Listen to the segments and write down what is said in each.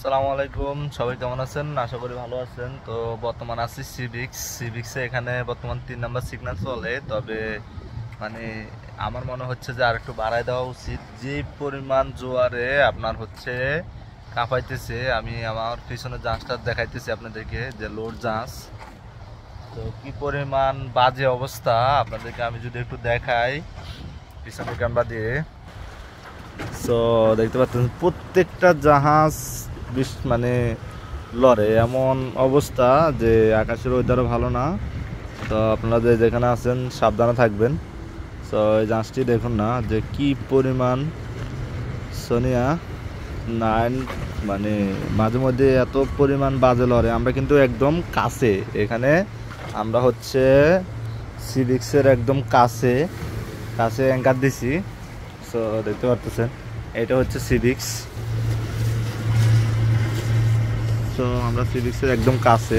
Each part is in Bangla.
আসসালামু আলাইকুম, সবাই কেমন আছেন? আশা করি ভালো আছেন। তো বর্তমান আছি সিভিক্সে। এখানে বর্তমান 3 নাম্বার সিগন্যাল চলে, তবে মানে আমার মনে হচ্ছে যে আর একটু বাড়ায় দেওয়া উচিত। যে পরিমাণ জোয়ারে আপনার হচ্ছে কাঁপাইতেছে, আমি আমার পিছনে জাঁচটা দেখাইতেছি আপনাদেরকে, যে লোড জাঁচ। তো কি পরিমাণ বাজে অবস্থা আপনাদেরকে আমি যদি একটু দেখাই পিছনে ক্যামেরা দিয়ে। সো দেখতে পাচ্ছেন প্রত্যেকটা জাহাজ মানে লড়ে, এমন অবস্থা যে আকাশের ওয়েদারও ভালো না। তো আপনারা যেখানে আছেন সাবধানে থাকবেন। সো এই জাহাজটি দেখুন না যে কি পরিমাণ সোনিয়া 9, মানে মাঝে মধ্যে এত পরিমাণ বাজে লড়ে। আমরা কিন্তু একদম কাছে, এখানে আমরা হচ্ছে সিভিক্সের একদম কাছে কাছে অ্যাঙ্কার দিছি। সো দেখতে পারতেছেন এটা হচ্ছে সিভিক্স। তো আমরা সিভিক্সের একদম কাছে,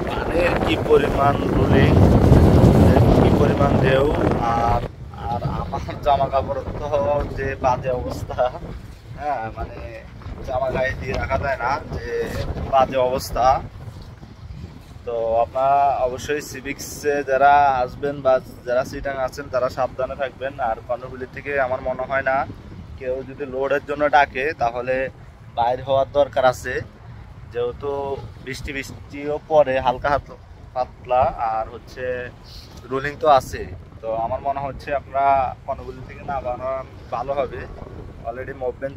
পানির কি পরিমাণ রুলিং, কি পরিমাণ ঢেউ, আর আর আমার জামা কাপড় তো যে বাজে অবস্থা। হ্যাঁ, মানে জামা গায়ে দিয়ে রাখা যায় না, যে বাজে অবস্থা। তো আপনারা অবশ্যই সিভিক্সে যারা আসবেন বা যারা চিটাং আছেন তারা সাবধানে থাকবেন। আর কর্ণফুলী থেকে আমার মনে হয় না কেউ যদি লোডের জন্য ডাকে তাহলে বাইর হওয়ার দরকার আছে, যেহেতু বৃষ্টিও পড়ে হালকা পাতলা, আর হচ্ছে রুলিং তো আছে। তো আমার মনে হচ্ছে আপনারা কর্ণফুলী থেকে না বানান ভালো হবে। অলরেডি মুভমেন্ট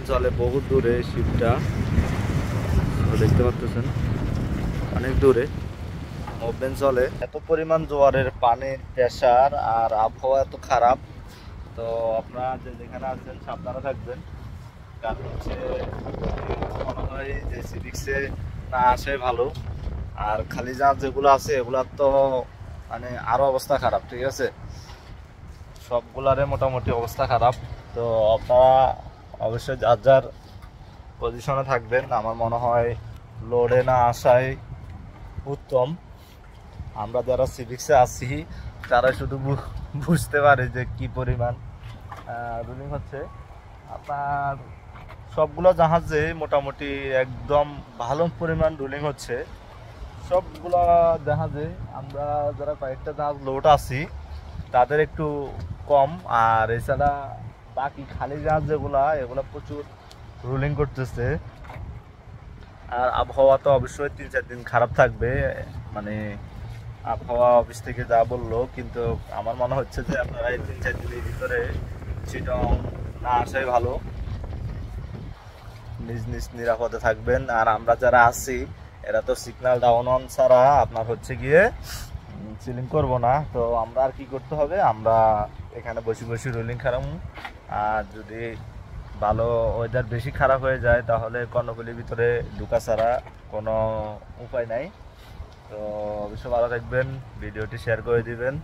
চলে বহুত দূরে শিপটা, দেখতে পাচ্ছেন অনেক দূরে মুভমেন্ট চলে। এত পরিমাণ জোয়ারের পানির প্রেসার আর আবহাওয়া এত খারাপ। তো আপনারা যেখানে আছেন সাবধানে থাকবেন। কারণ হচ্ছে মনে হয় যে সিভিক্সে না আসাই ভালো। আর খালি জাহাজ যেগুলো আছে এগুলার তো মানে আরো অবস্থা খারাপ, ঠিক আছে? সবগুলারে মোটামুটি অবস্থা খারাপ। তো আপনারা অবশ্যই যার যার পজিশনে থাকবেন। আমার মনে হয় লোডে না আসাই উত্তম। আমরা যারা সিভিক্সে আছি তারা শুধু বুঝতে পারে যে কি পরিমাণ রুলিং হচ্ছে। আপনার সবগুলো জাহাজে মোটামুটি একদম ভালো পরিমাণ রুলিং হচ্ছে সবগুলো জাহাজে। আমরা যারা কয়েকটা জাহাজ লোড আছি তাদের একটু কম, আর এছাড়া বাকি খালি জাহাজ যেগুলা এগুলো প্রচুর রুলিং করতেছে। আর আবহাওয়া তো অবশ্যই 3-4 দিন খারাপ থাকবে, মানে আবহাওয়া অফিস থেকে যা বললো। কিন্তু আমার মনে হচ্ছে যে আপনারা এই 3-4 দিনের ভিতরে চিটং না আসাই ভালো। নিজ নিজ নিরাপদে থাকবেন। আর আমরা যারা আছি এরা তো সিগন্যাল ডাউন অন ছাড়া আপনার হচ্ছে গিয়ে সিলিং করব না। তো আমরা আর কি করতে হবে, আমরা এখানে বসে বসে রোলিং খারাপ। আর যদি ভালো ওয়েদার বেশি খারাপ হয়ে যায় তাহলে কর্ণফুলীর ভিতরে ঢুকা ছাড়া কোনো উপায় নাই। তো অবশ্যই ভালো থাকবেন, ভিডিওটি শেয়ার করে দিবেন।